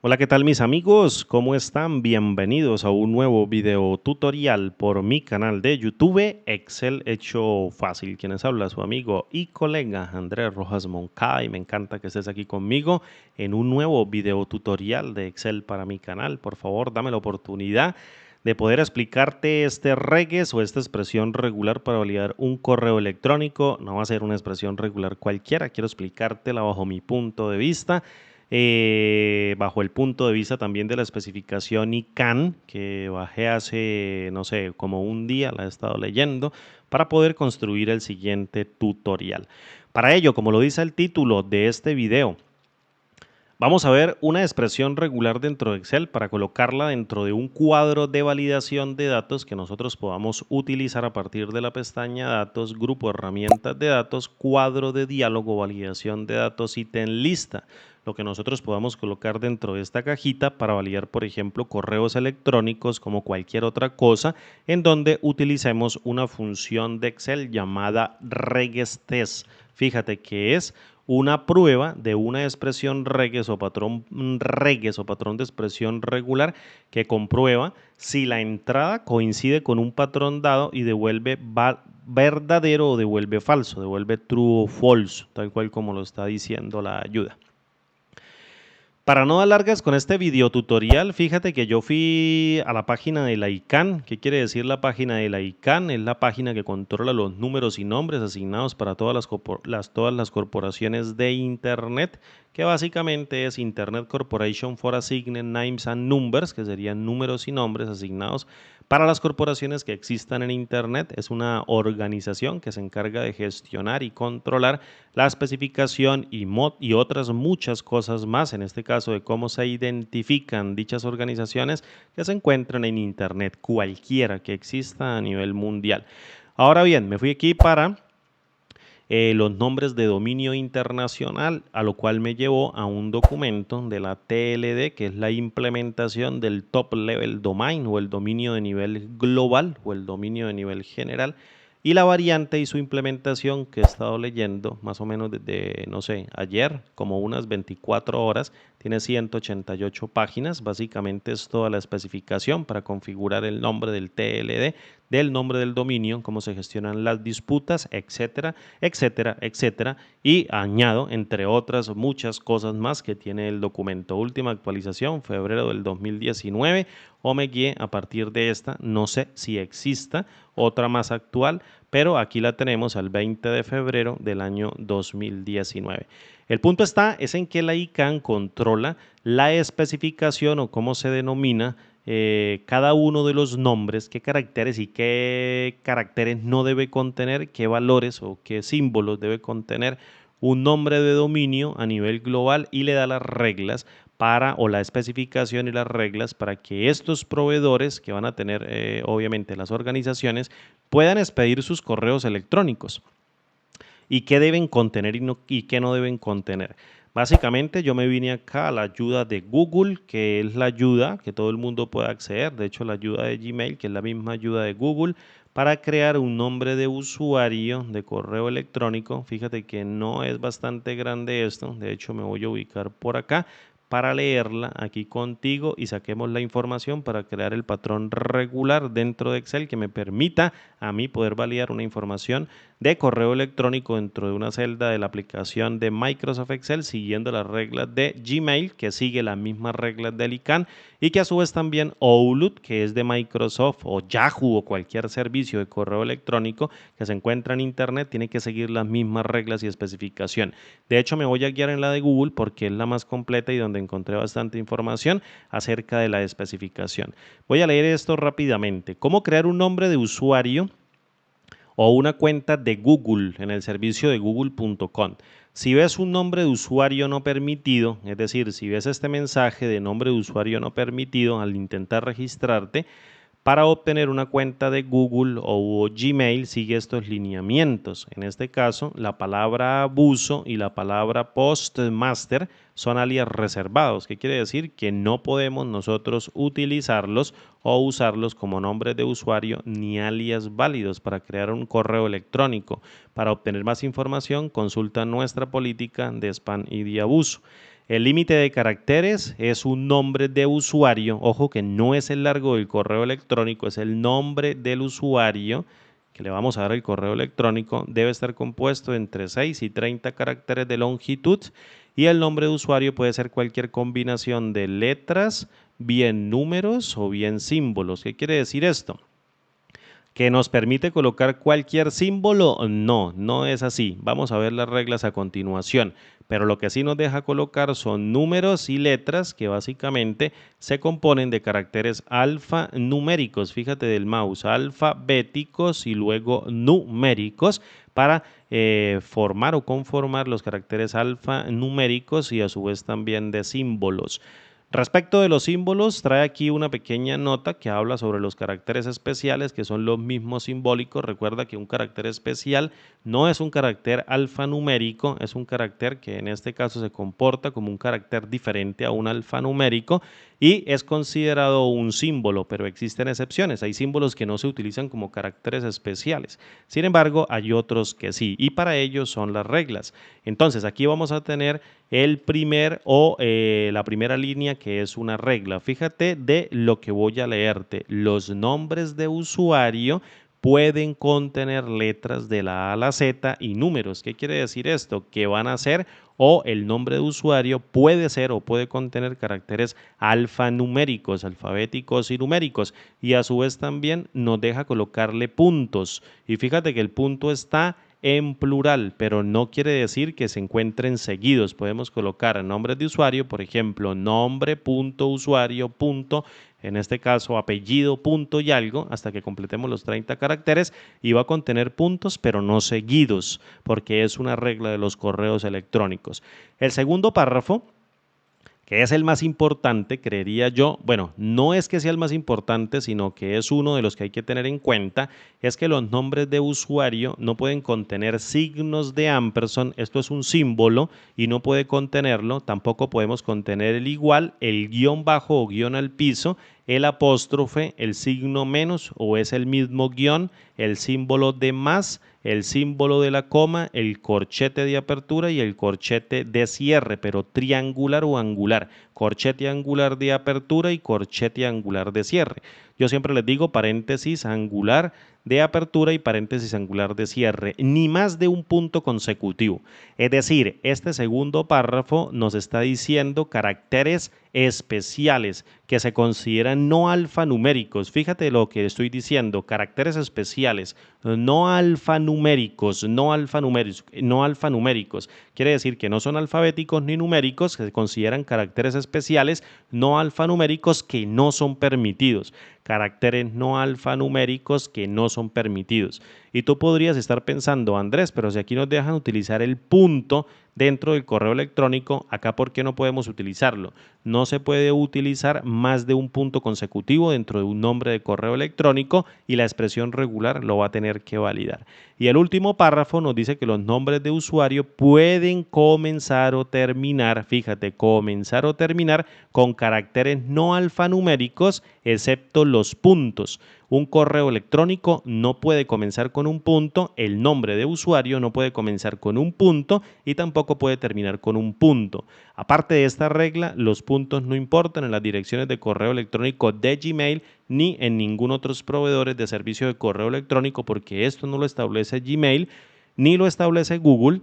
Hola, ¿qué tal mis amigos? ¿Cómo están? Bienvenidos a un nuevo video tutorial por mi canal de YouTube Excel hecho fácil. Quienes habla su amigo y colega Andrés Rojas Moncada y me encanta que estés aquí conmigo en un nuevo video tutorial de Excel para mi canal. Por favor, dame la oportunidad de poder explicarte este regex o esta expresión regular para validar un correo electrónico. No va a ser una expresión regular cualquiera, quiero explicártela bajo mi punto de vista. Bajo el punto de vista también de la especificación ICANN que bajé hace, no sé, como un día, la he estado leyendo, para poder construir el siguiente tutorial. Para ello, como lo dice el título de este video, vamos a ver una expresión regular dentro de Excel para colocarla dentro de un cuadro de validación de datos que nosotros podamos utilizar a partir de la pestaña Datos, Grupo Herramientas de Datos, Cuadro de Diálogo, Validación de Datos, Ítem Lista. Lo que nosotros podamos colocar dentro de esta cajita para validar, por ejemplo, correos electrónicos como cualquier otra cosa, en donde utilicemos una función de Excel llamada regextest. Fíjate que es una prueba de una expresión regex o patrón de expresión regular que comprueba si la entrada coincide con un patrón dado y devuelve verdadero o devuelve falso, devuelve true o false, tal cual como lo está diciendo la ayuda. Para no dar largas con este video tutorial, fíjate que yo fui a la página de la ICANN. ¿Qué quiere decir la página de la ICANN? Es la página que controla los números y nombres asignados para todas las corporaciones de Internet, que básicamente es Internet Corporation for Assigned Names and Numbers, que serían números y nombres asignados para las corporaciones que existan en Internet. Es una organización que se encarga de gestionar y controlar la especificación y otras muchas cosas más, en este caso de cómo se identifican dichas organizaciones que se encuentran en Internet, cualquiera que exista a nivel mundial. Ahora bien, me fui aquí para los nombres de dominio internacional, a lo cual me llevó a un documento de la TLD, que es la implementación del Top Level Domain o el dominio de nivel global o el dominio de nivel general. Y la variante y su implementación que he estado leyendo más o menos desde, no sé, ayer, como unas 24 horas, tiene 188 páginas. Básicamente es toda la especificación para configurar el nombre del TLD, del nombre del dominio, cómo se gestionan las disputas, etcétera, etcétera, etcétera. Y añado, entre otras muchas cosas más que tiene el documento. Última actualización, febrero del 2019, o me guié a partir de esta. No sé si exista otra más actual, pero aquí la tenemos al 20 de febrero del año 2019. El punto es en que la ICANN controla la especificación o cómo se denomina cada uno de los nombres, qué caracteres y qué caracteres no debe contener, qué valores o qué símbolos debe contener un nombre de dominio a nivel global y le da las reglas para, o la especificación y las reglas para que estos proveedores que van a tener obviamente las organizaciones puedan expedir sus correos electrónicos y qué deben contener y qué no deben contener. Básicamente yo me vine acá a la ayuda de Google, que es la ayuda que todo el mundo puede acceder, de hecho la ayuda de Gmail, que es la misma ayuda de Google, para crear un nombre de usuario de correo electrónico. Fíjate que no es bastante grande esto, de hecho me voy a ubicar por acá para leerla aquí contigo y saquemos la información para crear el patrón regular dentro de Excel que me permita a mí poder validar una información de correo electrónico dentro de una celda de la aplicación de Microsoft Excel siguiendo las reglas de Gmail, que sigue las mismas reglas del ICANN, y que a su vez también Outlook, que es de Microsoft, o Yahoo o cualquier servicio de correo electrónico que se encuentra en Internet, tiene que seguir las mismas reglas y especificación. De hecho, me voy a guiar en la de Google porque es la más completa y donde encontré bastante información acerca de la especificación. Voy a leer esto rápidamente. ¿Cómo crear un nombre de usuario o una cuenta de Google en el servicio de google.com? Si ves un nombre de usuario no permitido, es decir, si ves este mensaje de nombre de usuario no permitido al intentar registrarte, para obtener una cuenta de Google o Gmail sigue estos lineamientos. En este caso, la palabra abuso y la palabra postmaster son alias reservados, que quiere decir que no podemos nosotros utilizarlos o usarlos como nombres de usuario ni alias válidos para crear un correo electrónico. Para obtener más información, consulta nuestra política de spam y de abuso. El límite de caracteres es un nombre de usuario. Ojo que no es el largo del correo electrónico, es el nombre del usuario que le vamos a dar el correo electrónico. Debe estar compuesto entre 6 y 30 caracteres de longitud y el nombre de usuario puede ser cualquier combinación de letras, bien números o bien símbolos. ¿Qué quiere decir esto? ¿Que nos permite colocar cualquier símbolo? No, no es así. Vamos a ver las reglas a continuación. Pero lo que sí nos deja colocar son números y letras que básicamente se componen de caracteres alfanuméricos. Fíjate del mouse, alfabéticos y luego numéricos para formar o conformar los caracteres alfanuméricos y a su vez también de símbolos. Respecto de los símbolos, trae aquí una pequeña nota que habla sobre los caracteres especiales, que son los mismos simbólicos. Recuerda que un carácter especial no es un carácter alfanumérico, es un carácter que en este caso se comporta como un carácter diferente a un alfanumérico y es considerado un símbolo, pero existen excepciones. Hay símbolos que no se utilizan como caracteres especiales. Sin embargo, hay otros que sí, y para ello son las reglas. Entonces, aquí vamos a tener el primer o la primera línea que es una regla. Fíjate de lo que voy a leerte. Los nombres de usuario pueden contener letras de la A a la Z y números. ¿Qué quiere decir esto? Que van a ser o el nombre de usuario puede ser o puede contener caracteres alfanuméricos, alfabéticos y numéricos. Y a su vez también nos deja colocarle puntos. Y fíjate que el punto está en plural, pero no quiere decir que se encuentren seguidos. Podemos colocar nombres de usuario, por ejemplo, nombre.usuario. En este caso, apellido, punto y algo, hasta que completemos los 30 caracteres y va a contener puntos, pero no seguidos, porque es una regla de los correos electrónicos. El segundo párrafo, que es el más importante, creería yo, bueno, no es que sea el más importante, sino que es uno de los que hay que tener en cuenta, es que los nombres de usuario no pueden contener signos de ampersand, esto es un símbolo y no puede contenerlo, tampoco podemos contener el igual, el guión bajo o guión al piso, el apóstrofe, el signo menos o es el mismo guión, el símbolo de más, el símbolo de la coma, el corchete de apertura y el corchete de cierre, pero triangular o angular, corchete angular de apertura y corchete angular de cierre. Yo siempre les digo paréntesis angular de apertura y paréntesis angular de cierre, ni más de un punto consecutivo. Es decir, este segundo párrafo nos está diciendo caracteres especiales que se consideran no alfanuméricos. Fíjate lo que estoy diciendo, caracteres especiales, no alfanuméricos, no alfanuméricos. Quiere decir que no son alfabéticos ni numéricos, que se consideran caracteres especiales, no alfanuméricos que no son permitidos. Caracteres no alfanuméricos que no son permitidos. Y tú podrías estar pensando, Andrés, pero si aquí nos dejan utilizar el punto dentro del correo electrónico, acá ¿por qué no podemos utilizarlo? No se puede utilizar más de un punto consecutivo dentro de un nombre de correo electrónico y la expresión regular lo va a tener que validar. Y el último párrafo nos dice que los nombres de usuario pueden comenzar o terminar, fíjate, comenzar o terminar con caracteres no alfanuméricos, excepto los puntos. Un correo electrónico no puede comenzar con un punto, el nombre de usuario no puede comenzar con un punto y tampoco puede terminar con un punto. Aparte de esta regla, los puntos no importan en las direcciones de correo electrónico de Gmail ni en ningún otro proveedor de servicio de correo electrónico porque esto no lo establece Gmail ni lo establece Google,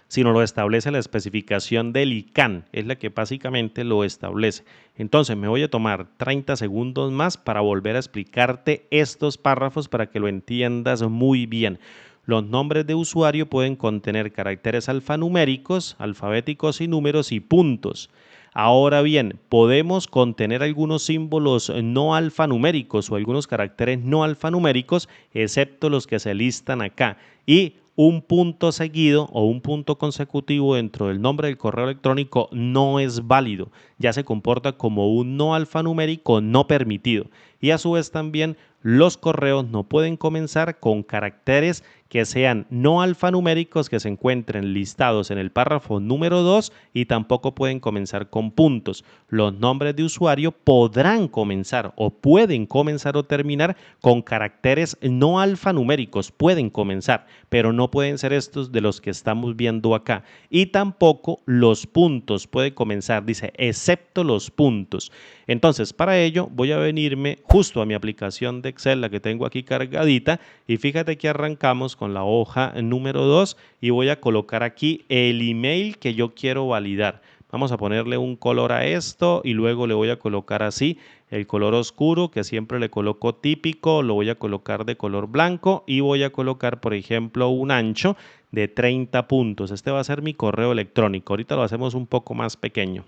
sino lo establece la especificación del ICANN, es la que básicamente lo establece. Entonces me voy a tomar 30 segundos más para volver a explicarte estos párrafos para que lo entiendas muy bien. Los nombres de usuario pueden contener caracteres alfanuméricos, alfabéticos y números y puntos. Ahora bien, podemos contener algunos símbolos no alfanuméricos o algunos caracteres no alfanuméricos, excepto los que se listan acá. Y un punto seguido o un punto consecutivo dentro del nombre del correo electrónico no es válido, ya se comporta como un no alfanumérico no permitido. Y a su vez también los correos no pueden comenzar con caracteres que sean no alfanuméricos que se encuentren listados en el párrafo número 2 y tampoco pueden comenzar con puntos. Los nombres de usuario podrán comenzar o pueden comenzar o terminar con caracteres no alfanuméricos, pueden comenzar, pero no pueden ser estos de los que estamos viendo acá. Y tampoco los puntos pueden comenzar, dice, excepto los puntos. Entonces, para ello voy a venirme justo a mi aplicación de Excel, la que tengo aquí cargadita, y fíjate que arrancamos con la hoja número 2 y voy a colocar aquí el email que yo quiero validar. Vamos a ponerle un color a esto y luego le voy a colocar así el color oscuro que siempre le coloco típico, lo voy a colocar de color blanco y voy a colocar, por ejemplo, un ancho de 30 puntos. Este va a ser mi correo electrónico. Ahorita lo hacemos un poco más pequeño.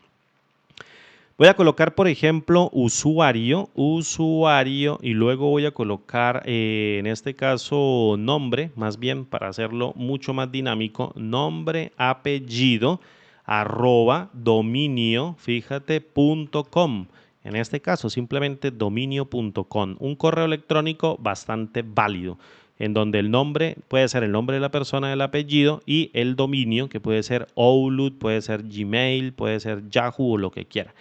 Voy a colocar, por ejemplo, usuario y luego voy a colocar, en este caso, nombre, más bien para hacerlo mucho más dinámico, nombre, apellido, arroba, dominio, fíjate, .com. En este caso, simplemente dominio.com, un correo electrónico bastante válido, en donde el nombre puede ser el nombre de la persona, el apellido y el dominio, que puede ser Outlook, puede ser Gmail, puede ser Yahoo o lo que quiera.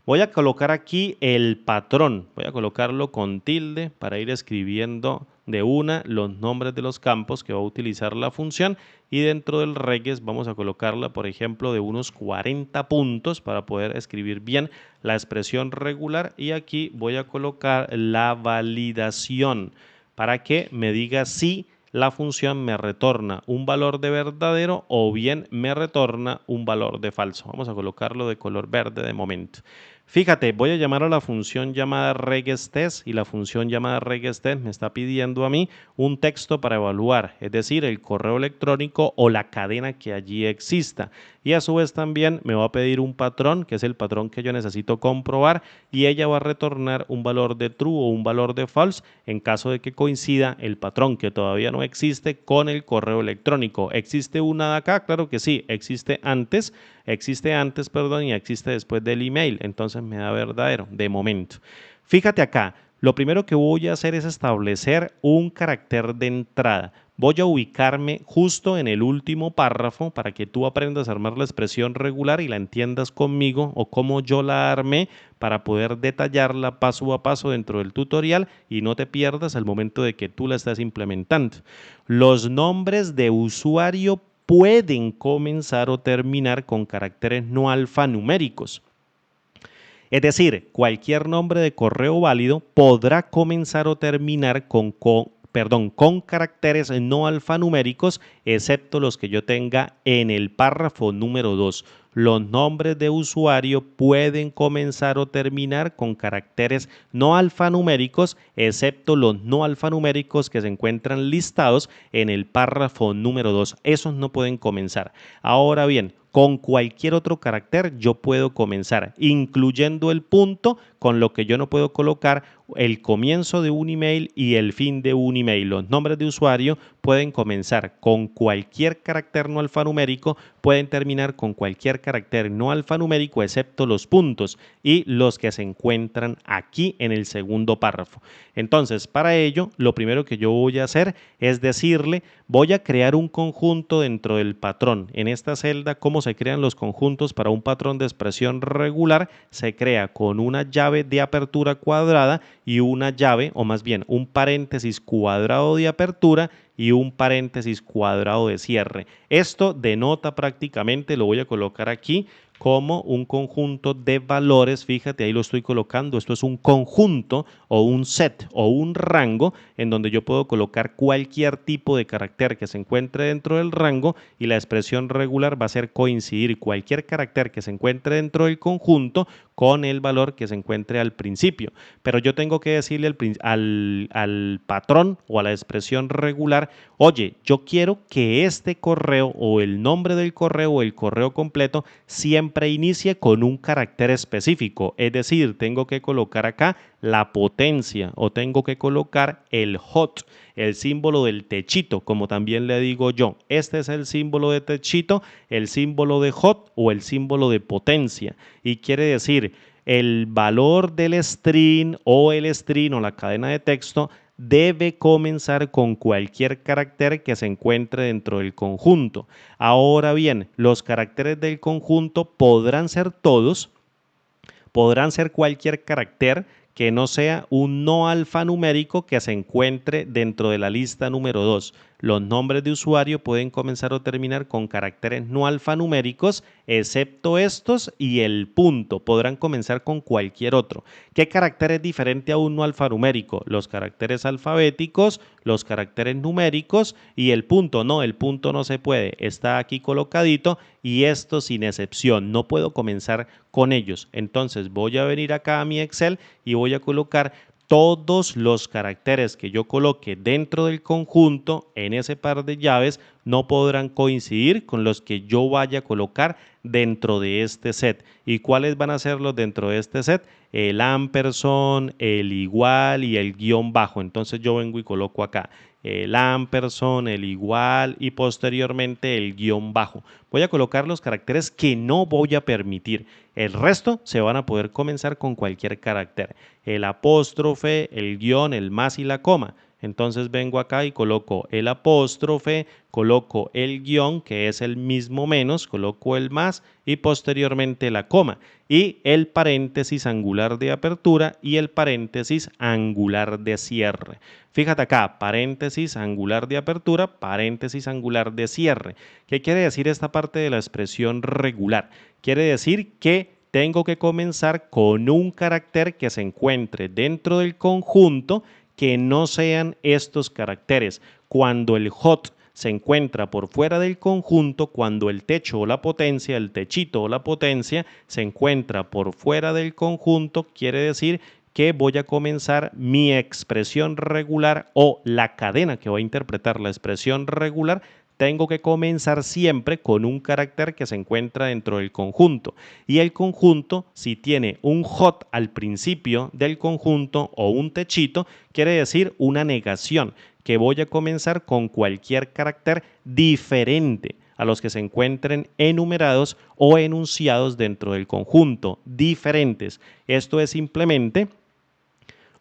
Voy a colocar aquí el patrón, voy a colocarlo con tilde para ir escribiendo de una los nombres de los campos que va a utilizar la función y dentro del regex vamos a colocarla, por ejemplo, de unos 40 puntos para poder escribir bien la expresión regular y aquí voy a colocar la validación para que me diga si la función me retorna un valor de verdadero o bien me retorna un valor de falso. Vamos a colocarlo de color verde de momento. Fíjate, voy a llamar a la función llamada regextest y la función llamada regextest me está pidiendo a mí un texto para evaluar, es decir, el correo electrónico o la cadena que allí exista. Y a su vez también me va a pedir un patrón, que es el patrón que yo necesito comprobar, y ella va a retornar un valor de true o un valor de false en caso de que coincida el patrón que todavía no existe con el correo electrónico. ¿Existe una de acá? Claro que sí, existe antes, y existe después del email, entonces me da verdadero de momento. Fíjate acá, lo primero que voy a hacer es establecer un carácter de entrada. Voy a ubicarme justo en el último párrafo para que tú aprendas a armar la expresión regular y la entiendas conmigo o cómo yo la armé para poder detallarla paso a paso dentro del tutorial y no te pierdas al momento de que tú la estés implementando. Los nombres de usuario pueden comenzar o terminar con caracteres no alfanuméricos. Es decir, cualquier nombre de correo válido podrá comenzar o terminar con caracteres no alfanuméricos, excepto los que yo tenga en el párrafo número 2. Los nombres de usuario pueden comenzar o terminar con caracteres no alfanuméricos, excepto los no alfanuméricos que se encuentran listados en el párrafo número 2. Esos no pueden comenzar. Ahora bien, con cualquier otro carácter yo puedo comenzar, incluyendo el punto, con lo que yo no puedo colocar el comienzo de un email y el fin de un email. Los nombres de usuario pueden comenzar con cualquier carácter no alfanumérico, pueden terminar con cualquier carácter no alfanumérico excepto los puntos y los que se encuentran aquí en el segundo párrafo. Entonces, para ello, lo primero que yo voy a hacer es decirle, voy a crear un conjunto dentro del patrón. En esta celda, ¿cómo se crean los conjuntos para un patrón de expresión regular? Se crea con una llave de apertura cuadrada y una llave, o más bien un paréntesis cuadrado de apertura y un paréntesis cuadrado de cierre. Esto denota prácticamente, lo voy a colocar aquí, como un conjunto de valores, fíjate, ahí lo estoy colocando, esto es un conjunto o un set o un rango en donde yo puedo colocar cualquier tipo de carácter que se encuentre dentro del rango y la expresión regular va a ser coincidir cualquier carácter que se encuentre dentro del conjunto con el valor que se encuentre al principio. Pero yo tengo que decirle al patrón o a la expresión regular, oye, yo quiero que este correo o el nombre del correo o el correo completo siempre inicie con un carácter específico. Es decir, tengo que colocar acá la potencia o tengo que colocar el hot, el símbolo del techito, como también le digo yo. Este es el símbolo de techito, el símbolo de hot o el símbolo de potencia. Y quiere decir, el valor del string o el string o la cadena de texto debe comenzar con cualquier carácter que se encuentre dentro del conjunto. Ahora bien, los caracteres del conjunto podrán ser todos, podrán ser cualquier carácter que no sea un no alfanumérico que se encuentre dentro de la lista número 2. Los nombres de usuario pueden comenzar o terminar con caracteres no alfanuméricos, excepto estos y el punto. Podrán comenzar con cualquier otro. ¿Qué carácter es diferente a un no alfanumérico? Los caracteres alfabéticos, los caracteres numéricos y el punto. No, el punto no se puede. Está aquí colocadito y esto sin excepción. No puedo comenzar con ellos. Entonces voy a venir acá a mi Excel y voy a colocar todos los caracteres que yo coloque dentro del conjunto en ese par de llaves no podrán coincidir con los que yo vaya a colocar dentro de este set. ¿Y cuáles van a ser los dentro de este set? El ampersand, el igual y el guión bajo. Entonces yo vengo y coloco acá el ampersand, el igual y posteriormente el guión bajo. Voy a colocar los caracteres que no voy a permitir. El resto se van a poder comenzar con cualquier carácter. El apóstrofe, el guión, el más y la coma. Entonces vengo acá y coloco el apóstrofe, coloco el guión, que es el mismo menos, coloco el más y posteriormente la coma. Y el paréntesis angular de apertura y el paréntesis angular de cierre. Fíjate acá, paréntesis angular de apertura, paréntesis angular de cierre. ¿Qué quiere decir esta parte de la expresión regular? Quiere decir que tengo que comenzar con un carácter que se encuentre dentro del conjunto que no sean estos caracteres. Cuando el hot se encuentra por fuera del conjunto, cuando el techo o la potencia, el techito o la potencia se encuentra por fuera del conjunto, quiere decir que voy a comenzar mi expresión regular o la cadena que va a interpretar la expresión regular. Tengo que comenzar siempre con un carácter que se encuentra dentro del conjunto. Y el conjunto, si tiene un hot al principio del conjunto o un techito, quiere decir una negación, que voy a comenzar con cualquier carácter diferente a los que se encuentren enumerados o enunciados dentro del conjunto, diferentes. Esto es simplemente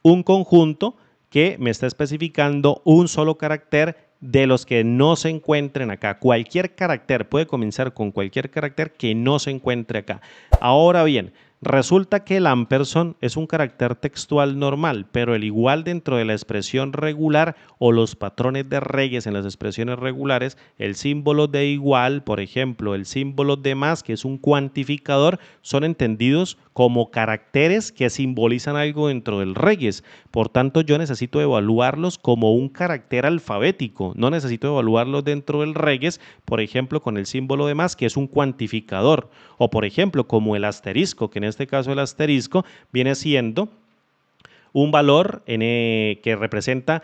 un conjunto que me está especificando un solo carácter de los que no se encuentren acá. Cualquier carácter puede comenzar con cualquier carácter que no se encuentre acá. Ahora bien, resulta que el ampersand es un carácter textual normal, pero el igual dentro de la expresión regular o los patrones de Reyes en las expresiones regulares, el símbolo de igual, por ejemplo, el símbolo de más, que es un cuantificador, son entendidos como caracteres que simbolizan algo dentro del Reyes. Por tanto, yo necesito evaluarlos como un carácter alfabético. No necesito evaluarlos dentro del Reyes, por ejemplo, con el símbolo de más, que es un cuantificador. O, por ejemplo, como el asterisco, que en este caso el asterisco viene siendo un valor que representa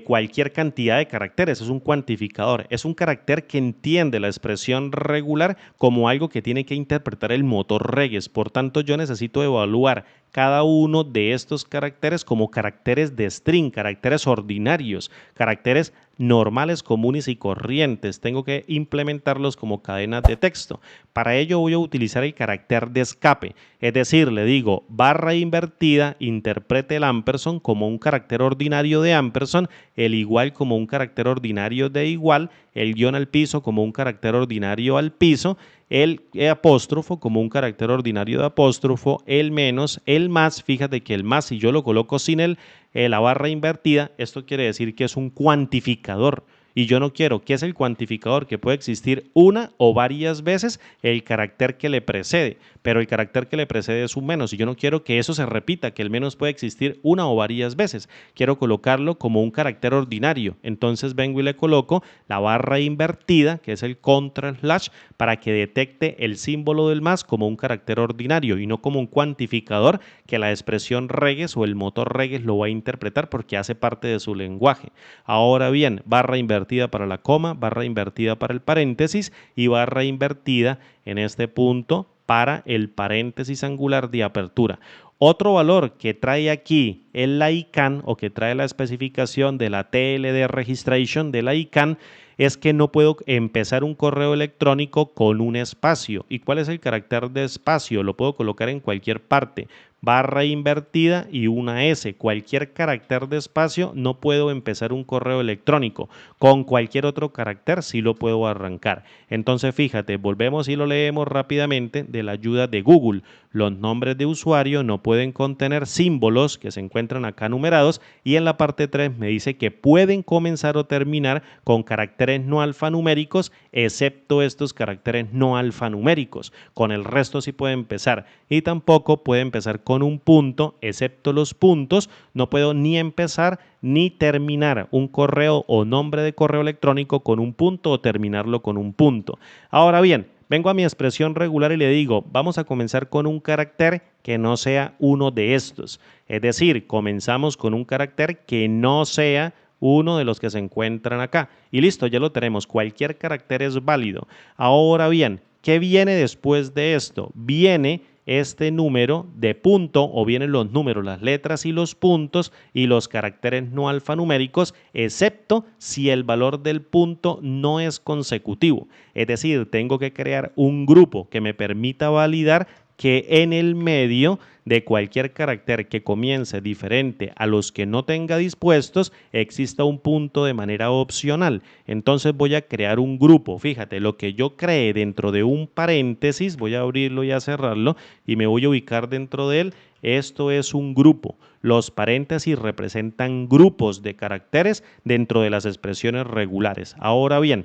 cualquier cantidad de caracteres, es un cuantificador, es un carácter que entiende la expresión regular como algo que tiene que interpretar el motor Reyes. Por tanto, yo necesito evaluar cada uno de estos caracteres como caracteres de string, caracteres ordinarios, caracteres normales, comunes y corrientes. Tengo que implementarlos como cadenas de texto. Para ello voy a utilizar el carácter de escape, es decir, le digo barra invertida, interprete el ampersand como un carácter ordinario de ampersand, el igual como un carácter ordinario de igual, el guión al piso como un carácter ordinario al piso, el apóstrofo como un carácter ordinario de apóstrofo, el menos, el más. Fíjate que el más, si yo lo coloco sin la barra invertida, esto quiere decir que es un cuantificador. Y yo no quiero. ¿Qué es el cuantificador? Que puede existir una o varias veces el carácter que le precede, pero el carácter que le precede es un menos y yo no quiero que eso se repita, que el menos puede existir una o varias veces. Quiero colocarlo como un carácter ordinario. Entonces vengo y le coloco la barra invertida, que es el contra slash, para que detecte el símbolo del más como un carácter ordinario y no como un cuantificador que la expresión Reyes o el motor Reyes lo va a interpretar porque hace parte de su lenguaje. Ahora bien, barra invertida para la coma, barra invertida para el paréntesis y barra invertida en este punto para el paréntesis angular de apertura. Otro valor que trae aquí el ICANN o que trae la especificación de la TLD Registration de la ICANN es que no puedo empezar un correo electrónico con un espacio. ¿Y cuál es el carácter de espacio? Lo puedo colocar en cualquier parte. Barra invertida y una S. Cualquier carácter de espacio no puedo empezar un correo electrónico. Con cualquier otro carácter sí lo puedo arrancar. Entonces fíjate, volvemos y lo leemos rápidamente de la ayuda de Google. Los nombres de usuario no pueden contener símbolos que se encuentran acá numerados y en la parte 3 me dice que pueden comenzar o terminar con caracteres no alfanuméricos excepto estos caracteres no alfanuméricos. Con el resto sí puede empezar y tampoco puede empezar con un punto excepto los puntos. No puedo ni empezar ni terminar un correo o nombre de correo electrónico con un punto o terminarlo con un punto. Ahora bien, vengo a mi expresión regular y le digo, vamos a comenzar con un carácter que no sea uno de estos. Es decir, comenzamos con un carácter que no sea uno de los que se encuentran acá. Y listo, ya lo tenemos. Cualquier carácter es válido. Ahora bien, ¿qué viene después de esto? Viene este número de punto o vienen los números, las letras y los puntos y los caracteres no alfanuméricos, excepto si el valor del punto no es consecutivo. Es decir, tengo que crear un grupo que me permita validar que en el medio de cualquier carácter que comience diferente a los que no tenga dispuestos exista un punto de manera opcional. Entonces voy a crear un grupo. Fíjate, lo que yo creé dentro de un paréntesis, voy a abrirlo y a cerrarlo y me voy a ubicar dentro de él. Esto es un grupo. Los paréntesis representan grupos de caracteres dentro de las expresiones regulares. Ahora bien,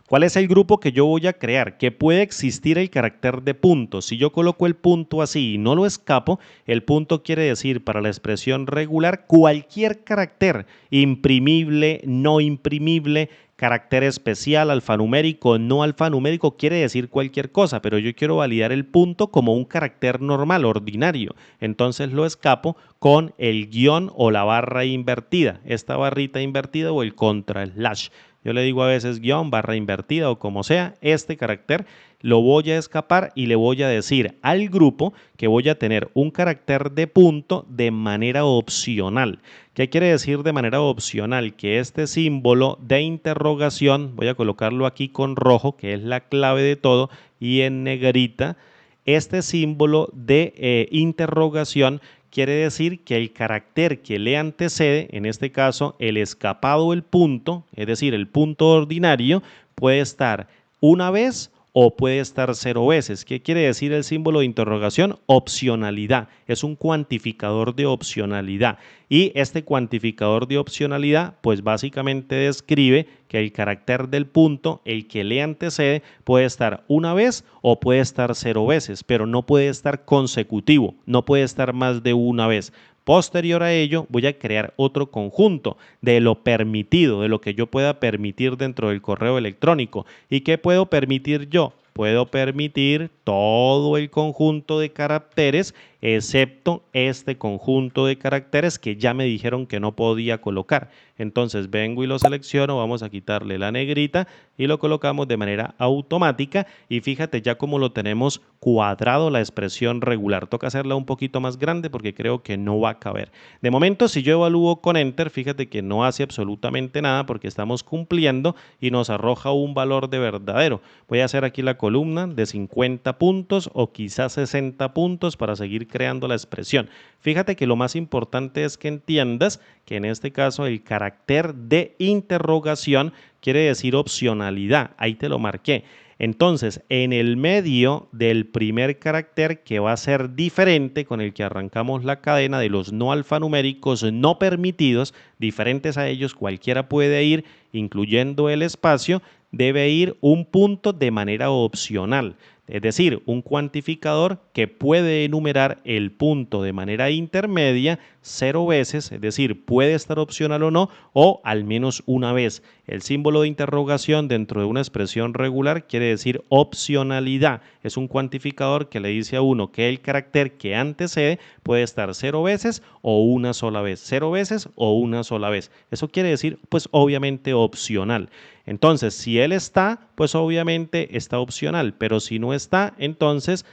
¿cuál es el grupo que yo voy a crear? Que puede existir el carácter de punto. Si yo coloco el punto así y no lo escapo, el punto quiere decir para la expresión regular cualquier carácter, imprimible, no imprimible, carácter especial, alfanumérico, no alfanumérico, quiere decir cualquier cosa, pero yo quiero validar el punto como un carácter normal, ordinario. Entonces lo escapo con el guión o la barra invertida, esta barrita invertida o el contra slash. Yo le digo a veces guión, barra invertida o como sea, este carácter lo voy a escapar y le voy a decir al grupo que voy a tener un carácter de punto de manera opcional. ¿Qué quiere decir de manera opcional? Que este símbolo de interrogación, voy a colocarlo aquí con rojo, que es la clave de todo, y en negrita, este símbolo de interrogación quiere decir que el carácter que le antecede, en este caso el escapado o el punto, es decir, el punto ordinario, puede estar una vez o puede estar 0 veces. ¿Qué quiere decir el símbolo de interrogación? Opcionalidad. Es un cuantificador de opcionalidad. Y este cuantificador de opcionalidad, pues básicamente describe que el carácter del punto, el que le antecede, puede estar una vez o puede estar 0 veces, pero no puede estar consecutivo, no puede estar más de una vez. Posterior a ello, voy a crear otro conjunto de lo permitido, de lo que yo pueda permitir dentro del correo electrónico. ¿Y qué puedo permitir yo? Puedo permitir todo el conjunto de caracteres, excepto este conjunto de caracteres que ya me dijeron que no podía colocar. Entonces vengo y lo selecciono, vamos a quitarle la negrita y lo colocamos de manera automática y fíjate ya como lo tenemos cuadrado la expresión regular. Toca hacerla un poquito más grande porque creo que no va a caber. De momento, si yo evalúo con Enter, fíjate que no hace absolutamente nada porque estamos cumpliendo y nos arroja un valor de verdadero. Voy a hacer aquí la columna de 50 puntos o quizás 60 puntos para seguir creando la expresión. Fíjate que lo más importante es que entiendas que en este caso el carácter de interrogación quiere decir opcionalidad. Ahí te lo marqué. Entonces, en el medio del primer carácter que va a ser diferente con el que arrancamos la cadena de los no alfanuméricos no permitidos, diferentes a ellos cualquiera puede ir, incluyendo el espacio, debe ir un punto de manera opcional. Es decir, un cuantificador que puede enumerar el punto de manera intermedia 0 veces, es decir, puede estar opcional o no, o al menos una vez. El símbolo de interrogación dentro de una expresión regular quiere decir opcionalidad. Es un cuantificador que le dice a uno que el carácter que antecede puede estar 0 veces o una sola vez. 0 veces o una sola vez. Eso quiere decir, pues obviamente opcional. Entonces, si él está, pues obviamente está opcional, pero si no está, entonces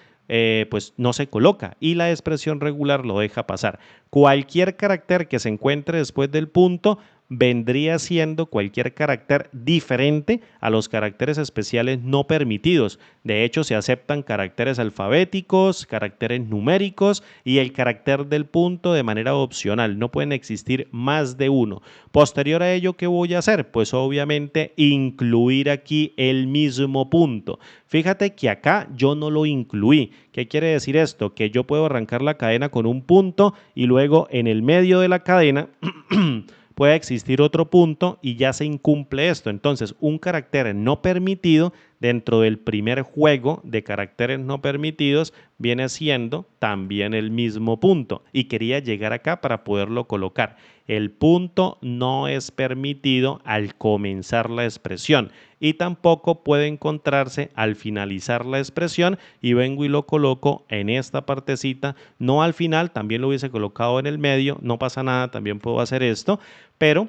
pues no se coloca y la expresión regular lo deja pasar. Cualquier carácter que se encuentre después del punto vendría siendo cualquier carácter diferente a los caracteres especiales no permitidos. De hecho, se aceptan caracteres alfabéticos, caracteres numéricos y el carácter del punto de manera opcional. No pueden existir más de uno. Posterior a ello, ¿qué voy a hacer? Pues obviamente incluir aquí el mismo punto. Fíjate que acá yo no lo incluí. ¿Qué quiere decir esto? Que yo puedo arrancar la cadena con un punto y luego en el medio de la cadena puede existir otro punto y ya se incumple esto. Entonces, un carácter no permitido dentro del primer juego de caracteres no permitidos viene siendo también el mismo punto. Y quería llegar acá para poderlo colocar. El punto no es permitido al comenzar la expresión y tampoco puede encontrarse al finalizar la expresión y vengo y lo coloco en esta partecita, no al final, también lo hubiese colocado en el medio, no pasa nada, también puedo hacer esto, pero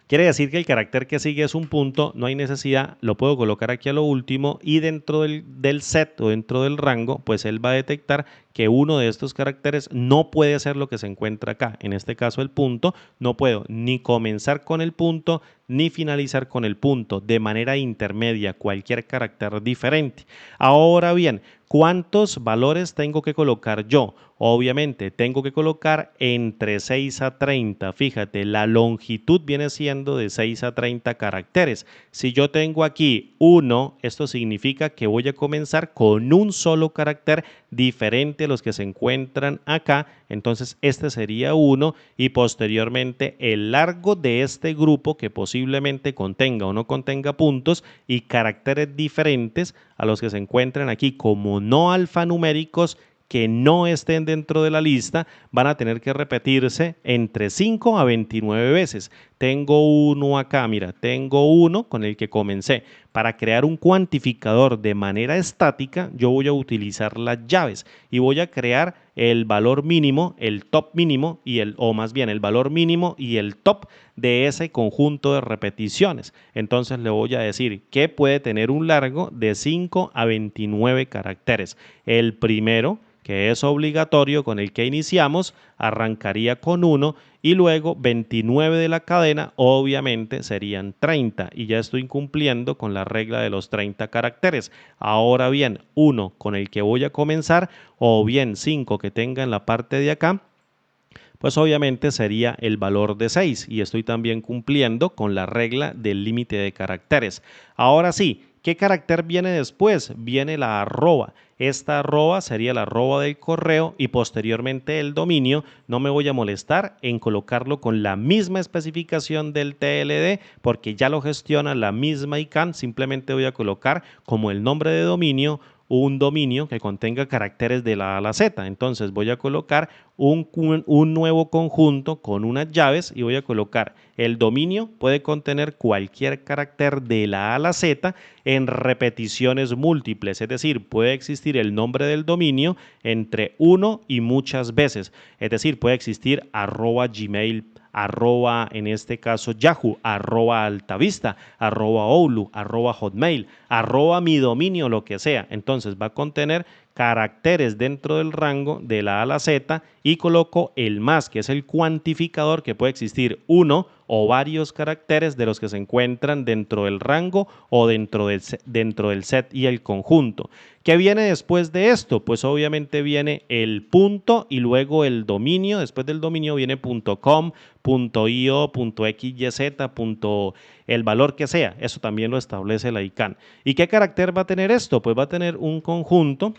quiere decir que el carácter que sigue es un punto, no hay necesidad, lo puedo colocar aquí a lo último y dentro del set o dentro del rango, pues él va a detectar que uno de estos caracteres no puede ser lo que se encuentra acá. En este caso el punto, no puedo ni comenzar con el punto ni finalizar con el punto de manera intermedia, cualquier carácter diferente. Ahora bien, ¿cuántos valores tengo que colocar yo? Obviamente tengo que colocar entre 6 a 30. Fíjate, la longitud viene siendo de 6 a 30 caracteres. Si yo tengo aquí 1, esto significa que voy a comenzar con un solo carácter diferente a los que se encuentran acá. Entonces este sería 1 y posteriormente el largo de este grupo que posiblemente contenga o no contenga puntos y caracteres diferentes a los que se encuentran aquí como no alfanuméricos que no estén dentro de la lista van a tener que repetirse entre 5 a 29 veces. Tengo uno acá, mira, tengo uno con el que comencé. Para crear un cuantificador de manera estática, yo voy a utilizar las llaves y voy a crear el valor mínimo, el top mínimo o más bien el valor mínimo y el top de ese conjunto de repeticiones. Entonces le voy a decir que puede tener un largo de 5 a 29 caracteres. El primero, que es obligatorio con el que iniciamos, arrancaría con 1 y luego 29 de la cadena obviamente serían 30 y ya estoy cumpliendo con la regla de los 30 caracteres. Ahora bien, 1 con el que voy a comenzar o bien 5 que tenga en la parte de acá, pues obviamente sería el valor de 6 y estoy también cumpliendo con la regla del límite de caracteres. Ahora sí, ¿qué carácter viene después? Viene la arroba. Esta arroba sería la arroba del correo y posteriormente el dominio. No me voy a molestar en colocarlo con la misma especificación del TLD porque ya lo gestiona la misma ICANN. Simplemente voy a colocar como el nombre de dominio un dominio que contenga caracteres de la A a la Z. Entonces voy a colocar un nuevo conjunto con unas llaves y voy a colocar el dominio puede contener cualquier carácter de la A a la Z en repeticiones múltiples, es decir, puede existir el nombre del dominio entre 1 y muchas veces, es decir, puede existir @gmail, en este caso Yahoo, @altavista, @outlook, @hotmail, mi dominio, lo que sea. Entonces va a contener caracteres dentro del rango de la A a la Z y coloco el más, que es el cuantificador que puede existir uno o varios caracteres de los que se encuentran dentro del rango o dentro del set y el conjunto. ¿Qué viene después de esto? Pues obviamente viene el punto y luego el dominio. Después del dominio viene .com, .io, .xyz, el valor que sea. Eso también lo establece la ICANN. ¿Y qué carácter va a tener esto? Pues va a tener un conjunto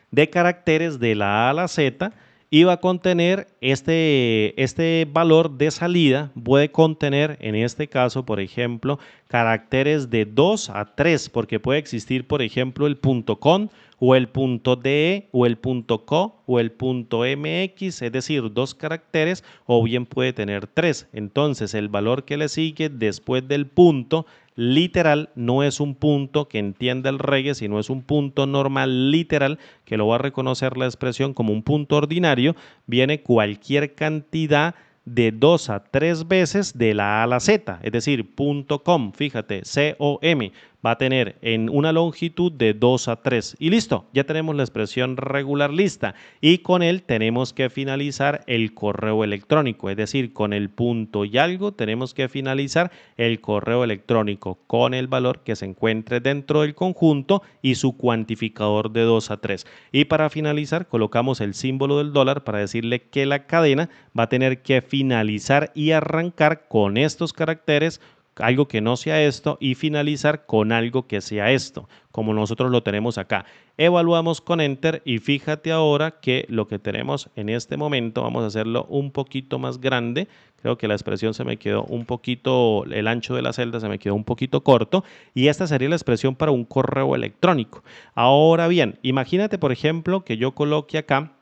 de caracteres de la A a la Z y va a contener este valor de salida, puede contener en este caso, por ejemplo, caracteres de 2 a 3, porque puede existir, por ejemplo, el .com o el .de o el .co o el .mx, es decir, 2 caracteres o bien puede tener 3. Entonces, el valor que le sigue después del punto literal no es un punto que entienda el reggae, sino es un punto normal literal que lo va a reconocer la expresión como un punto ordinario. Viene cualquier cantidad de 2 a 3 veces de la A a la Z, es decir, .com, fíjate, COM, va a tener en una longitud de 2 a 3 y listo, ya tenemos la expresión regular lista y con él tenemos que finalizar el correo electrónico, es decir, con el punto y algo tenemos que finalizar el correo electrónico con el valor que se encuentre dentro del conjunto y su cuantificador de 2 a 3. Y para finalizar colocamos el símbolo del dólar para decirle que la cadena va a tener que finalizar y arrancar con estos caracteres algo que no sea esto y finalizar con algo que sea esto, como nosotros lo tenemos acá. Evaluamos con Enter y fíjate ahora que lo que tenemos en este momento, vamos a hacerlo un poquito más grande, creo que la expresión se me quedó un poquito, el ancho de la celda se me quedó un poquito corto y esta sería la expresión para un correo electrónico. Ahora bien, imagínate por ejemplo que yo coloque acá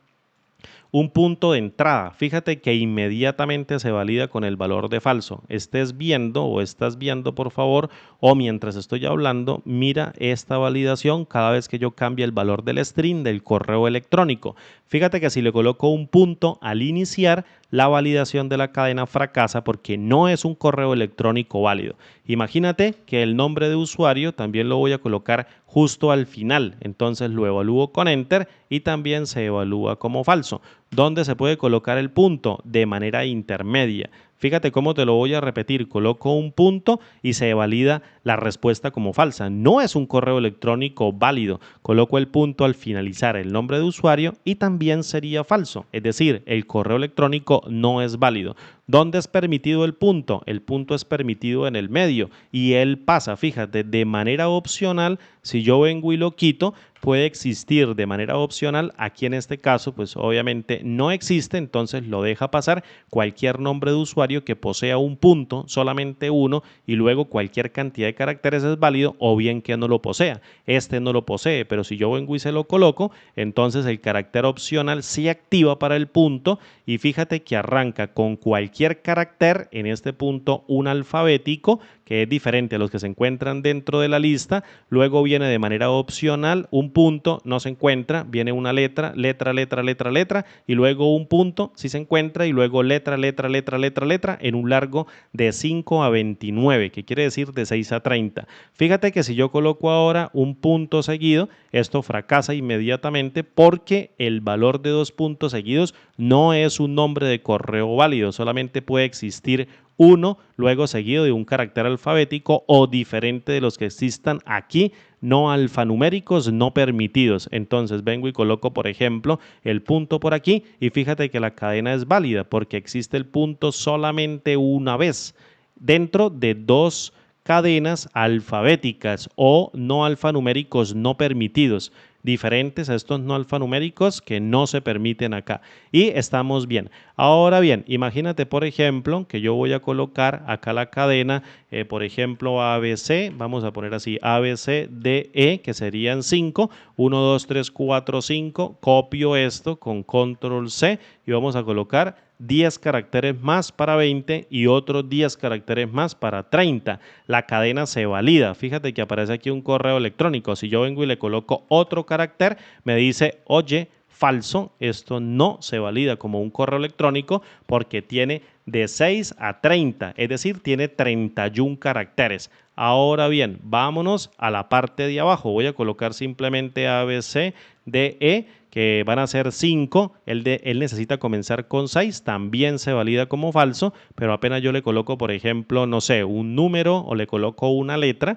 un punto de entrada. Fíjate que inmediatamente se valida con el valor de falso. Estés viendo o estás viendo, por favor, o mientras estoy hablando, mira esta validación cada vez que yo cambie el valor del string del correo electrónico. Fíjate que si le coloco un punto al iniciar, la validación de la cadena fracasa porque no es un correo electrónico válido. Imagínate que el nombre de usuario también lo voy a colocar justo al final. Entonces lo evalúo con Enter y también se evalúa como falso. ¿Dónde se puede colocar el punto? De manera intermedia. Fíjate cómo te lo voy a repetir. Coloco un punto y se valida la respuesta como falsa. No es un correo electrónico válido. Coloco el punto al finalizar el nombre de usuario y también sería falso. Es decir, el correo electrónico no es válido. ¿Dónde es permitido el punto? El punto es permitido en el medio y él pasa, fíjate, de manera opcional. Si yo vengo y lo quito, puede existir de manera opcional. Aquí en este caso, pues obviamente no existe, entonces lo deja pasar cualquier nombre de usuario que posea un punto, solamente uno, y luego cualquier cantidad de caracteres es válido o bien que no lo posea. Este no lo posee, pero si yo vengo y se lo coloco, entonces el carácter opcional sí activa para el punto y fíjate que arranca con cualquier carácter, en este punto un alfabético, que es diferente a los que se encuentran dentro de la lista. Luego viene de manera opcional un punto, no se encuentra, viene una letra, letra, letra, letra, letra, y luego un punto, sí se encuentra, y luego letra, letra, letra, letra, letra, en un largo de 5 a 29, que quiere decir de 6 a 30. Fíjate que si yo coloco ahora un punto seguido, esto fracasa inmediatamente porque el valor de 2 puntos seguidos no es un nombre de correo válido, solamente puede existir uno, luego seguido de un carácter alfabético o diferente de los que existan aquí, no alfanuméricos no permitidos. Entonces vengo y coloco, por ejemplo, el punto por aquí y fíjate que la cadena es válida porque existe el punto solamente una vez dentro de dos cadenas alfabéticas o no alfanuméricos no permitidos, diferentes a estos no alfanuméricos que no se permiten acá. Y estamos bien. Ahora bien, imagínate por ejemplo que yo voy a colocar acá la cadena, por ejemplo ABC, vamos a poner así ABCDE, que serían 5, 1, 2, 3, 4, 5, copio esto con control C y vamos a colocar 10 caracteres más para 20 y otros 10 caracteres más para 30. La cadena se valida. Fíjate que aparece aquí un correo electrónico. Si yo vengo y le coloco otro carácter, me dice, oye, falso, esto no se valida como un correo electrónico porque tiene de 6 a 30, es decir, tiene 31 caracteres. Ahora bien, vámonos a la parte de abajo. Voy a colocar simplemente ABCDE, que van a ser 5, él necesita comenzar con 6, también se valida como falso, pero apenas yo le coloco, por ejemplo, no sé, un número o le coloco una letra,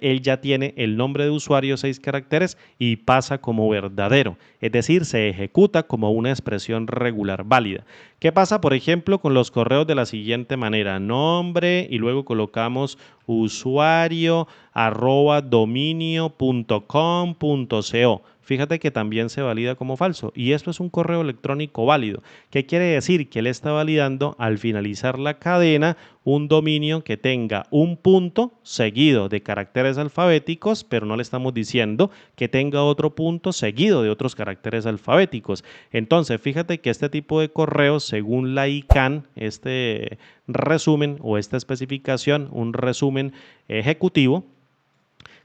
él ya tiene el nombre de usuario 6 caracteres y pasa como verdadero, es decir, se ejecuta como una expresión regular válida. ¿Qué pasa, por ejemplo, con los correos de la siguiente manera? Nombre y luego colocamos usuario @dominio.com.co. Fíjate que también se valida como falso y esto es un correo electrónico válido. ¿Qué quiere decir? Que él está validando al finalizar la cadena un dominio que tenga un punto seguido de caracteres alfabéticos, pero no le estamos diciendo que tenga otro punto seguido de otros caracteres alfabéticos. Entonces, fíjate que este tipo de correos, según la ICANN, este resumen o esta especificación, un resumen ejecutivo,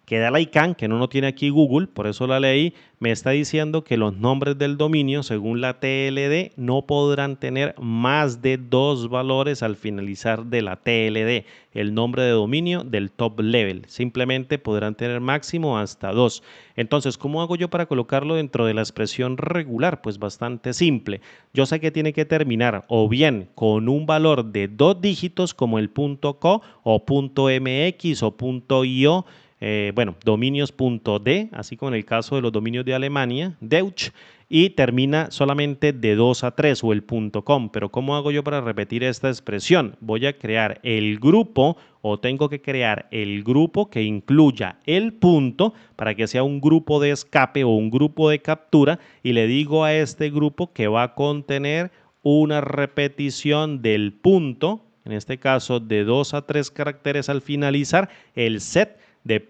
Queda la ICANN, que no tiene aquí Google, por eso la leí, me está diciendo que los nombres del dominio, según la TLD, no podrán tener más de 2 valores al finalizar de la TLD, el nombre de dominio del top level. Simplemente podrán tener máximo hasta 2. Entonces, ¿cómo hago yo para colocarlo dentro de la expresión regular? Pues bastante simple. Yo sé que tiene que terminar o bien con un valor de 2 dígitos como el .co o .mx o .io, bueno, dominios.d, así como en el caso de los dominios de Alemania, Deutsch, y termina solamente de 2 a 3 o el .com. Pero ¿cómo hago yo para repetir esta expresión? Voy a crear el grupo o tengo que crear el grupo que incluya el punto para que sea un grupo de escape o un grupo de captura y le digo a este grupo que va a contener una repetición del punto, en este caso de 2 a 3 caracteres al finalizar el set de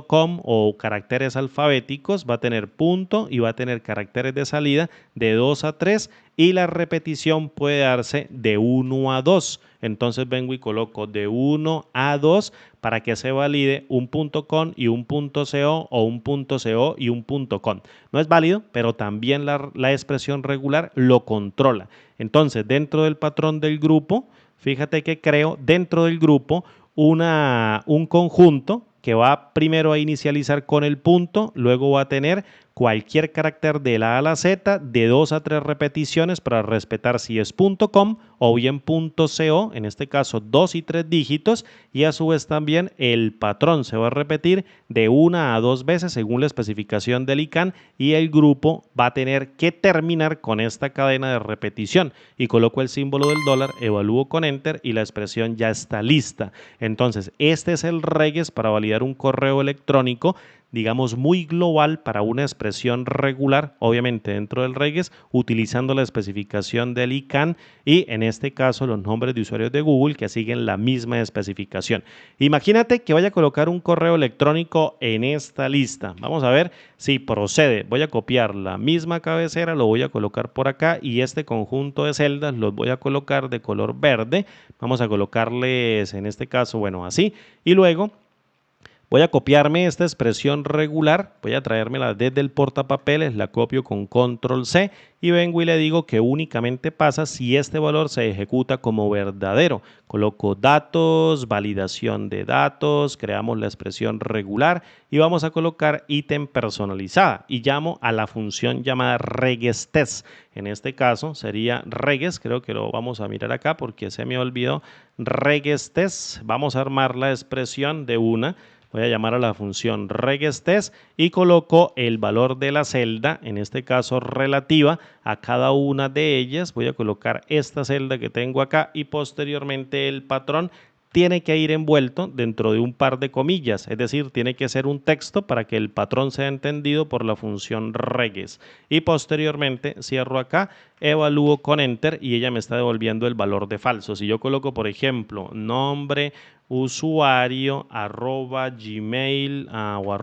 .com o caracteres alfabéticos, va a tener punto y va a tener caracteres de salida de 2 a 3 y la repetición puede darse de 1 a 2. Entonces vengo y coloco de 1 a 2 para que se valide un .com y un .co o un .co y un .com. No es válido, pero también la expresión regular lo controla. Entonces, dentro del patrón del grupo, fíjate que creo dentro del grupo un conjunto que va primero a inicializar con el punto, luego va a tener cualquier carácter de la A a la Z de 2 a 3 repeticiones para respetar si es .com o bien .co, en este caso 2 y 3 dígitos, y a su vez también el patrón se va a repetir de 1 a 2 veces según la especificación del ICANN y el grupo va a tener que terminar con esta cadena de repetición y coloco el símbolo del dólar, evalúo con Enter y la expresión ya está lista. Entonces, este es el regex para validar un correo electrónico, digamos, muy global para una expresión regular, obviamente dentro del regex, utilizando la especificación del ICANN y en este caso los nombres de usuarios de Google que siguen la misma especificación. Imagínate que vaya a colocar un correo electrónico en esta lista. Vamos a ver si procede. Voy a copiar la misma cabecera, lo voy a colocar por acá y este conjunto de celdas los voy a colocar de color verde. Vamos a colocarles en este caso, bueno, así. Y luego voy a copiarme esta expresión regular, voy a traérmela desde el portapapeles, la copio con control C y vengo y le digo que únicamente pasa si este valor se ejecuta como verdadero. Coloco datos, validación de datos, creamos la expresión regular y vamos a colocar ítem personalizada y llamo a la función llamada regexTest. En este caso sería regex, creo que lo vamos a mirar acá porque se me olvidó, regexTest. Vamos a armar la expresión de una. Voy a llamar a la función regexTest y coloco el valor de la celda, en este caso relativa a cada una de ellas. Voy a colocar esta celda que tengo acá y posteriormente el patrón tiene que ir envuelto dentro de un par de comillas, es decir, tiene que ser un texto para que el patrón sea entendido por la función regex. Y posteriormente cierro acá, evalúo con Enter y ella me está devolviendo el valor de falso. Si yo coloco, por ejemplo, nombre, usuario, @gmail o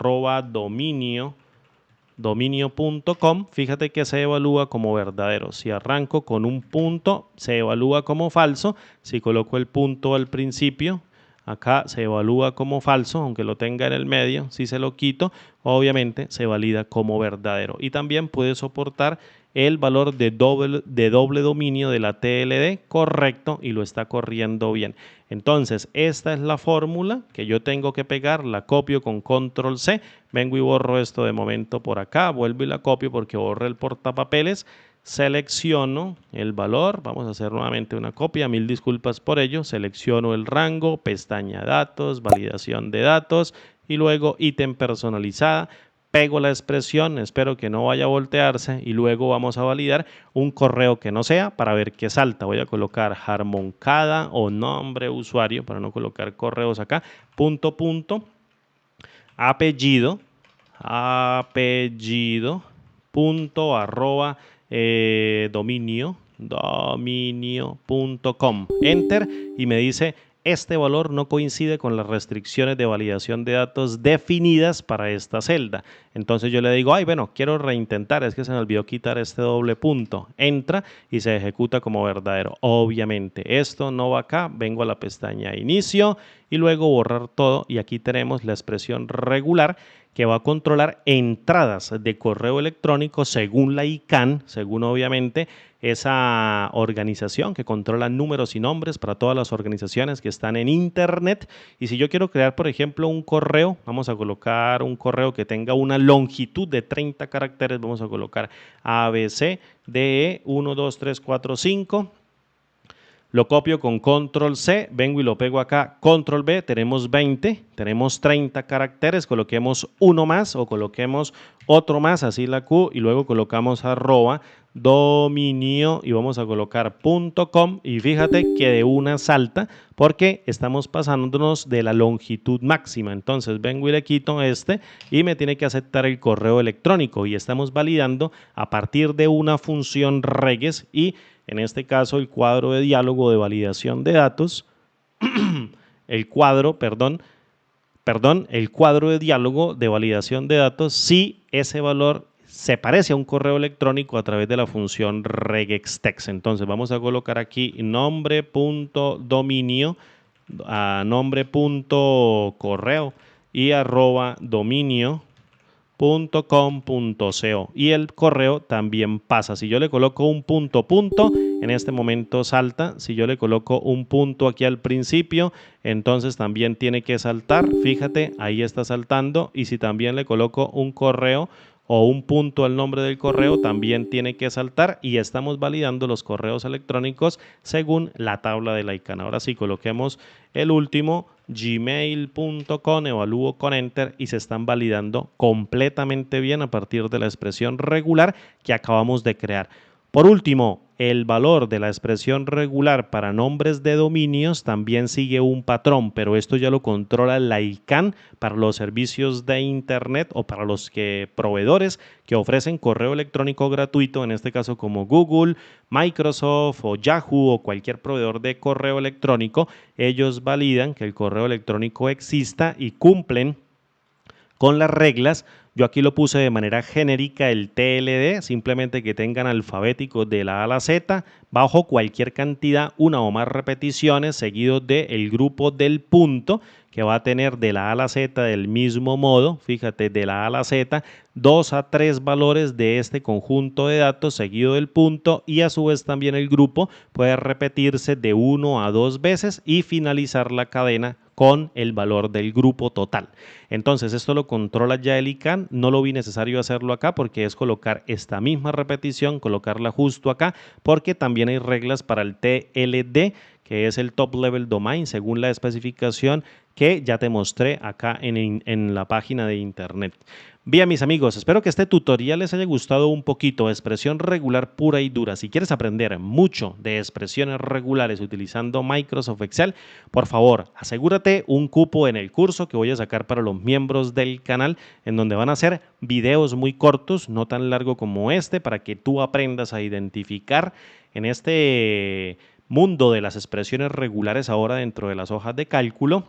dominio.com, fíjate que se evalúa como verdadero. Si arranco con un punto, se evalúa como falso. Si coloco el punto al principio, acá se evalúa como falso, aunque lo tenga en el medio. Si se lo quito, obviamente se valida como verdadero. Y también puede soportar el valor de doble dominio de la TLD correcto y lo está corriendo bien. Entonces, esta es la fórmula que yo tengo que pegar, la copio con control C, vengo y borro esto de momento por acá, vuelvo y la copio porque borré el portapapeles, selecciono el valor, vamos a hacer nuevamente una copia, mil disculpas por ello, selecciono el rango, pestaña datos, validación de datos y luego ítem personalizada, pego la expresión, espero que no vaya a voltearse y luego vamos a validar un correo que no sea para ver qué salta. Voy a colocar Harmoncada o nombre usuario para no colocar correos acá, apellido, punto arroba dominio.com. Enter y me dice este valor no coincide con las restricciones de validación de datos definidas para esta celda. Entonces yo le digo, ay, bueno, quiero reintentar, es que se me olvidó quitar este doble punto. Entra y se ejecuta como verdadero. Obviamente, esto no va acá, vengo a la pestaña Inicio y luego borrar todo y aquí tenemos la expresión regular que va a controlar entradas de correo electrónico según la ICANN, según obviamente esa organización que controla números y nombres para todas las organizaciones que están en Internet. Y si yo quiero crear, por ejemplo, un correo, vamos a colocar un correo que tenga una longitud de 30 caracteres, vamos a colocar ABCDE 1, 2, 3, 4, 5. Lo copio con control C, vengo y lo pego acá, control V, tenemos 20, tenemos 30 caracteres, coloquemos uno más o coloquemos otro más, así la Q, y luego colocamos arroba dominio y vamos a colocar .com y fíjate que de una salta porque estamos pasándonos de la longitud máxima. Entonces vengo y le quito este y me tiene que aceptar el correo electrónico y estamos validando a partir de una función reges y en este caso el cuadro de diálogo de validación de datos, el cuadro de diálogo de validación de datos si ese valor se parece a un correo electrónico a través de la función regextext. Entonces vamos a colocar aquí nombre.dominio a nombre.correo y arroba dominio.com.co y el correo también pasa. Si yo le coloco un punto, en este momento salta. Si yo le coloco un punto aquí al principio, entonces también tiene que saltar. Fíjate, ahí está saltando. Y si también le coloco un correo o un punto al nombre del correo, también tiene que saltar y estamos validando los correos electrónicos según la tabla de la ICANN. Ahora sí, coloquemos el último, gmail.com, evalúo con enter y se están validando completamente bien a partir de la expresión regular que acabamos de crear. Por último, el valor de la expresión regular para nombres de dominios también sigue un patrón, pero esto ya lo controla la ICANN para los servicios de Internet o para los proveedores que ofrecen correo electrónico gratuito, en este caso como Google, Microsoft o Yahoo o cualquier proveedor de correo electrónico. Ellos validan que el correo electrónico exista y cumplen con las reglas. Yo aquí lo puse de manera genérica el TLD, simplemente que tengan alfabéticos de la A a la Z, bajo cualquier cantidad, una o más repeticiones, seguido del grupo del punto, que va a tener de la A a la Z del mismo modo, fíjate, de la A a la Z, 2 a 3 valores de este conjunto de datos seguido del punto y a su vez también el grupo puede repetirse de 1 a 2 veces y finalizar la cadena con el valor del grupo total. Entonces esto lo controla ya el ICANN, no lo vi necesario hacerlo acá porque es colocar esta misma repetición, colocarla justo acá, porque también hay reglas para el TLD, que es el Top Level Domain, según la especificación que ya te mostré acá en la página de internet. Bien, mis amigos, espero que este tutorial les haya gustado un poquito. Expresión regular pura y dura. Si quieres aprender mucho de expresiones regulares utilizando Microsoft Excel, por favor, asegúrate un cupo en el curso que voy a sacar para los miembros del canal, en donde van a ser videos muy cortos, no tan largo como este, para que tú aprendas a identificar en este mundo de las expresiones regulares ahora dentro de las hojas de cálculo,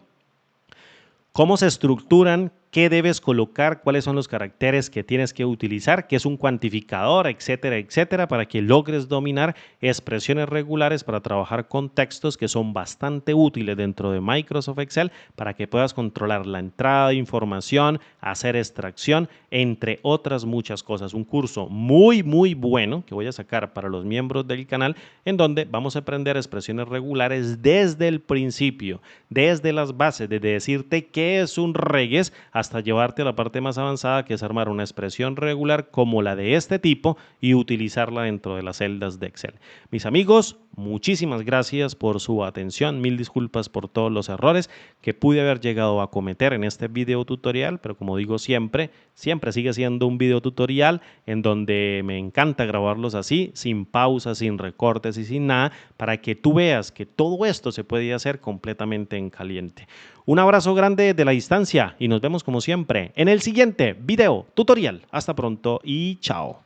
cómo se estructuran, qué debes colocar, cuáles son los caracteres que tienes que utilizar, qué es un cuantificador, etcétera, etcétera, para que logres dominar expresiones regulares para trabajar con textos que son bastante útiles dentro de Microsoft Excel para que puedas controlar la entrada de información, hacer extracción, entre otras muchas cosas. Un curso muy, muy bueno que voy a sacar para los miembros del canal en donde vamos a aprender expresiones regulares desde el principio, desde las bases, desde decirte qué es un reges hasta llevarte a la parte más avanzada, que es armar una expresión regular como la de este tipo y utilizarla dentro de las celdas de Excel. Mis amigos, muchísimas gracias por su atención. Mil disculpas por todos los errores que pude haber llegado a cometer en este video tutorial, pero como digo siempre sigue siendo un video tutorial en donde me encanta grabarlos así, sin pausas, sin recortes y sin nada, para que tú veas que todo esto se puede hacer completamente en caliente. Un abrazo grande desde la distancia y nos vemos como siempre en el siguiente video tutorial. Hasta pronto y chao.